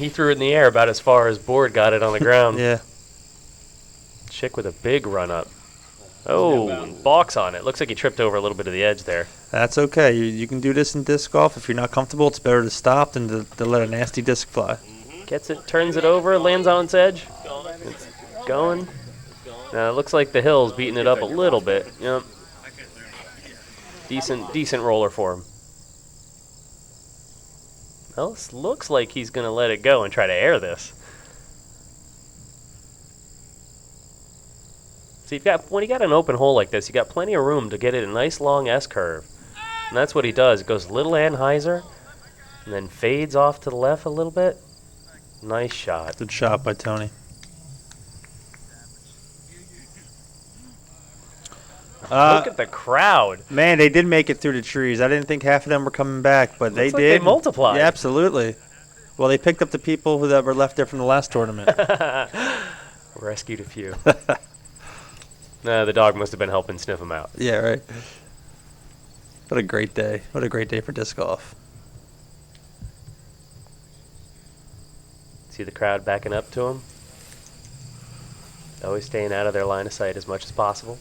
he threw it in the air about as far as Board got it on the ground. Yeah. Chick with a big run up. Oh, balks on it. Looks like he tripped over a little bit of the edge there. That's okay. You can do this in disc golf. If you're not comfortable, it's better to stop than to let a nasty disc fly. Gets it, turns it over, lands on its edge. It's going. Now it looks like the hill's beating it up a little bit. Yep. Decent roller for him. Well, this looks like he's going to let it go and try to air this. So when you got an open hole like this, you got plenty of room to get it a nice long S-curve. And that's what he does. It goes little anhyzer and then fades off to the left a little bit. Nice shot. Good shot by Tony. Look at the crowd. Man, they did make it through the trees. I didn't think half of them were coming back, but they Looks like did. they multiplied. Yeah, absolutely. Well, they picked up the people that were left there from the last tournament. Rescued a few. The dog must have been helping sniff them out. Yeah, right. What a great day. What a great day for disc golf. See the crowd backing up to him? Always staying out of their line of sight as much as possible.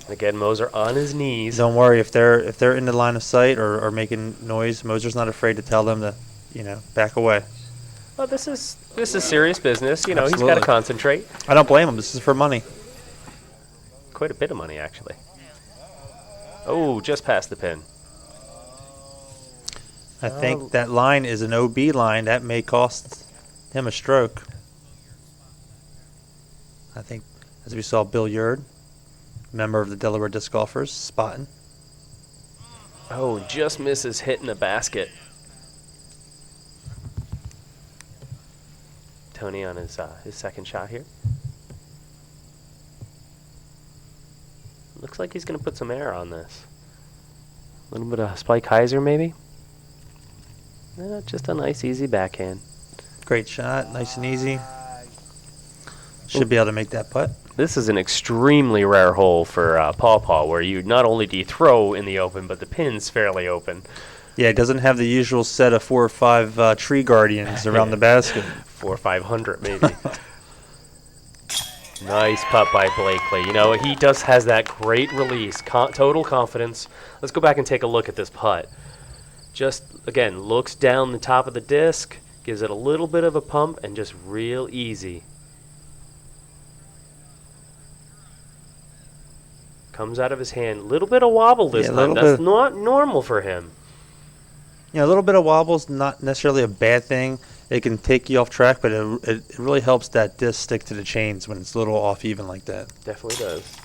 Again, Moser on his knees. Don't worry, if they're in the line of sight or making noise, Moser's not afraid to tell them to, back away. Well, this is serious business. He's got to Absolutely. concentrate. I don't blame him. This is for money. Quite a bit of money, actually. Oh, just past the pin. I think that line is an OB line. That may cost him a stroke. I think, as we saw, Bill Yard, member of the Delaware Disc Golfers, spotting. Oh, just misses hitting the basket. Tony on his second shot here. Looks like he's going to put some air on this. A little bit of Spike Heiser, maybe? Just a nice, easy backhand. Great shot, nice and easy. Should be able to make that putt. This is an extremely rare hole for Paw Paw, where you not only do you throw in the open, but the pin's fairly open. Yeah, it doesn't have the usual set of 4 or 5 tree guardians around the basket. 400 or 500, maybe. Nice putt by Blakely. He has that great release, total confidence. Let's go back and take a look at this putt. Just, again, looks down the top of the disc, gives it a little bit of a pump, and just real easy. Comes out of his hand. A little bit of wobble this time. That's not normal for him. A little bit of wobble's not necessarily a bad thing. It can take you off track, but it really helps that disc stick to the chains when it's a little off even like that. Definitely does.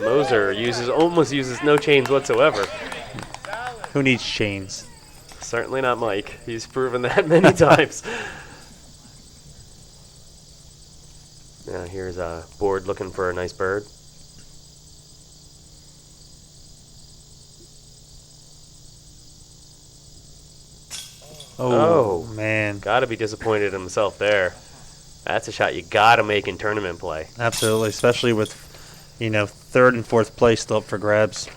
Moser almost uses no chains whatsoever. Who needs chains? Certainly not Mike. He's proven that many times. Now here's a Board looking for a nice bird. Oh, man. Got to be disappointed in himself there. That's a shot you got to make in tournament play. Absolutely, especially with, 3rd and 4th place still up for grabs.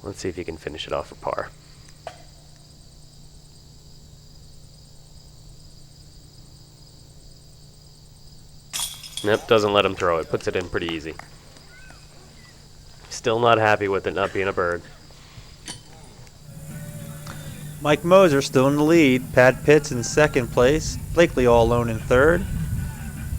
Let's see if he can finish it off for par. Nope, doesn't let him throw it. Puts it in pretty easy. Still not happy with it not being a bird. Mike Moser still in the lead. Pat Pitts in 2nd place. Blakely all alone in 3rd.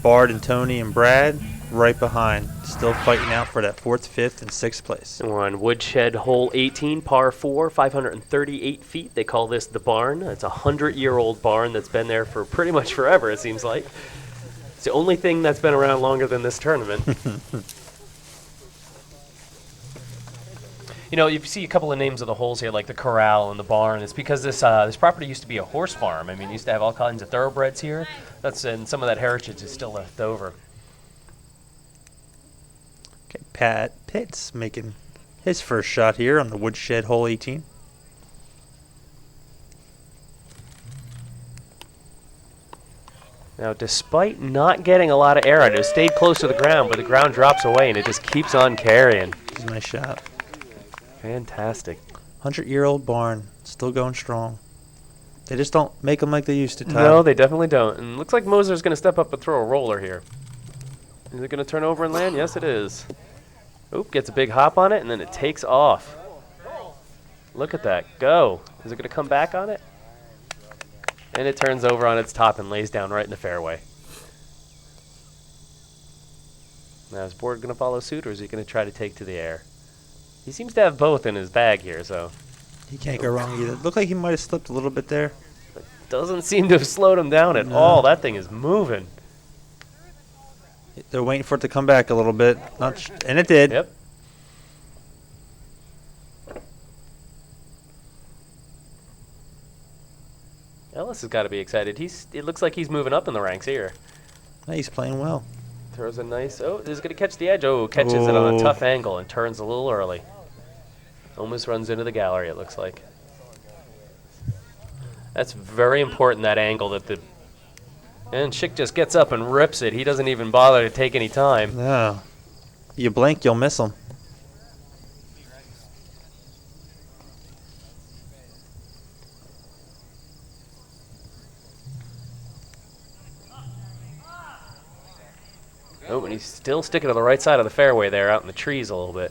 Bard and Tony and Brad right behind. Still fighting out for that 4th, 5th, and 6th place. And we're on Woodshed Hole 18, par 4, 538 feet. They call this the barn. It's a 100-year-old barn that's been there for pretty much forever, it seems like. It's the only thing that's been around longer than this tournament. You see a couple of names of the holes here, like the corral and the barn. It's because this property used to be a horse farm. It used to have all kinds of thoroughbreds here. And some of that heritage is still left over. Okay, Pat Pitts making his first shot here on the Woodshed Hole 18. Now, despite not getting a lot of air out of it, stayed close to the ground, but the ground drops away and it just keeps on carrying. This is a nice shot. Fantastic. 100-year-old barn, still going strong. They just don't make them like they used to, Todd. No, they definitely don't. And looks like Moser's going to step up and throw a roller here. Is it going to turn over and land? Yes, it is. Oop, gets a big hop on it, and then it takes off. Look at that. Go. Is it going to come back on it? And it turns over on its top and lays down right in the fairway. Now, is Board going to follow suit, or is he going to try to take to the air? He seems to have both in his bag here, so... He can't go wrong either. Looked like he might have slipped a little bit there. Doesn't seem to have slowed him down at all. That thing is moving. They're waiting for it to come back a little bit. And it did. Yep. Ellis has got to be excited. It looks like he's moving up in the ranks here. He's playing well. Throws a nice... Oh, this is going to catch the edge. Oh, catches it on a tough angle and turns a little early. Almost runs into the gallery, it looks like. That's very important, that angle that the... And Schick just gets up and rips it. He doesn't even bother to take any time. No. You blink, you'll miss him. Oh, and he's still sticking to the right side of the fairway there, out in the trees a little bit.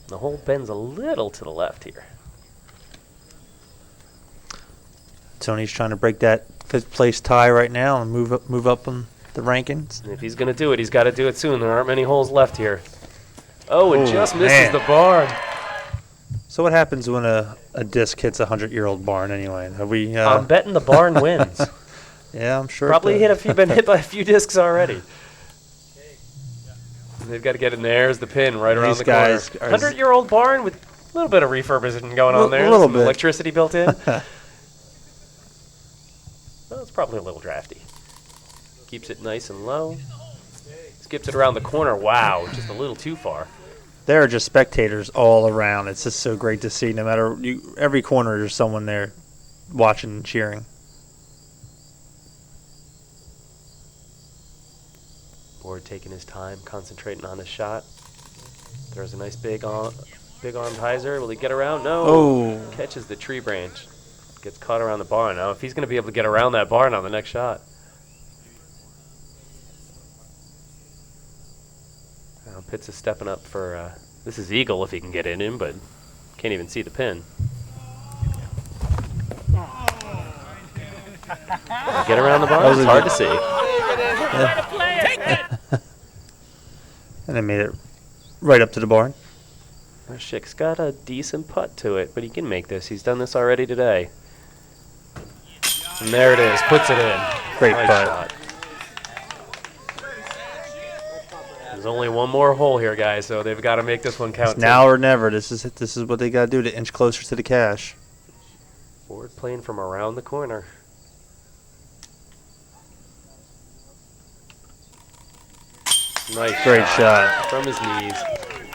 The hole bends a little to the left here. Tony's trying to break that 5th place tie right now and move up on the rankings. And if he's going to do it, he's got to do it soon. There aren't many holes left here. Oh, and just misses man. the barn. So what happens when a disc hits a 100-year-old barn anyway? Have we? I'm betting the barn wins. Yeah, I'm sure. Probably been hit by a few discs already. And they've got to get in there. There's the pin right around the corner. 100-year-old barn with a little bit of refurbishing going on there. A little Some bit. electricity built in. Well, it's probably a little drafty. Keeps it nice and low. Skips it around the corner. Wow, just a little too far. There are just spectators all around. It's just so great to see. No matter every corner, there's someone there watching and cheering. Board taking his time, concentrating on his shot. There's a nice big armed hyzer. Will he get around? No. Oh. Catches the tree branch. Gets caught around the barn. Now, if he's going to be able to get around that barn on the next shot. Now, Pitts is stepping up for, this is Eagle if he can get in him, but can't even see the pin. Get around the barn? It's hard to see. Yeah. And they made it right up to the barn. Schick's got a decent putt to it, but he can make this. He's done this already today. And there it is. Puts it in. Great nice putt. Shot. There's only one more hole here, guys, so they've got to make this one count. It's now or never. This is what they got to do to inch closer to the cash. Board playing from around the corner. Nice Great shot. from his knees.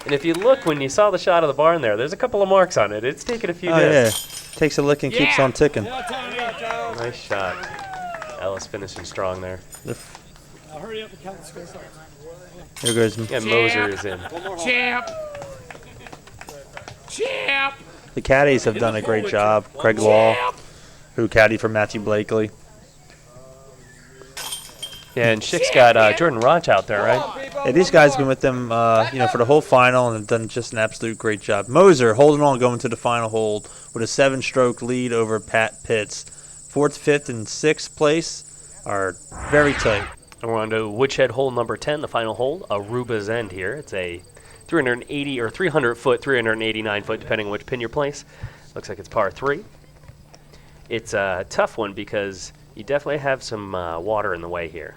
And if you look, when you saw the shot of the barn there's a couple of marks on it. It's taken a few discs. Yeah. Takes a lick and keeps on ticking. Nice shot. Ellis finishing strong there. I'll hurry up and count the score. There goes. And Moser is in. Champ! The caddies have done a great job. Craig Law, who caddied for Matthew Blakely. Yeah, and Schick's got Jordan Roch out there, right? Yeah, these guys have been with them, for the whole final and have done just an absolute great job. Moser holding on, going to the final hole with a 7-stroke lead over Pat Pitts. 4th, 5th, and 6th place are very tight. And we're on to Woodshed hole number 10, the final hole, Aruba's End here. It's a 380 or 300-foot, 389-foot, depending on which pin you place. Looks like it's par 3. It's a tough one because you definitely have some water in the way here.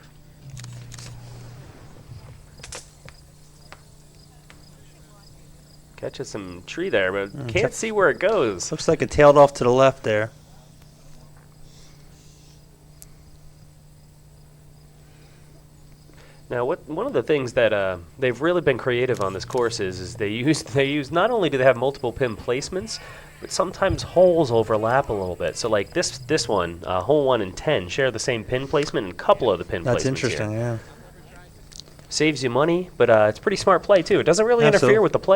Catches some tree there, but can't see where it goes. Looks like it tailed off to the left there. Now, one of the things that they've really been creative on this course is they use not only do they have multiple pin placements, but sometimes holes overlap a little bit. So like this one, hole 1 and 10 share the same pin placement and a couple of the pin placements. That's interesting, here. yeah. Saves you money, but it's pretty smart play too. It doesn't really interfere Absolutely. with the play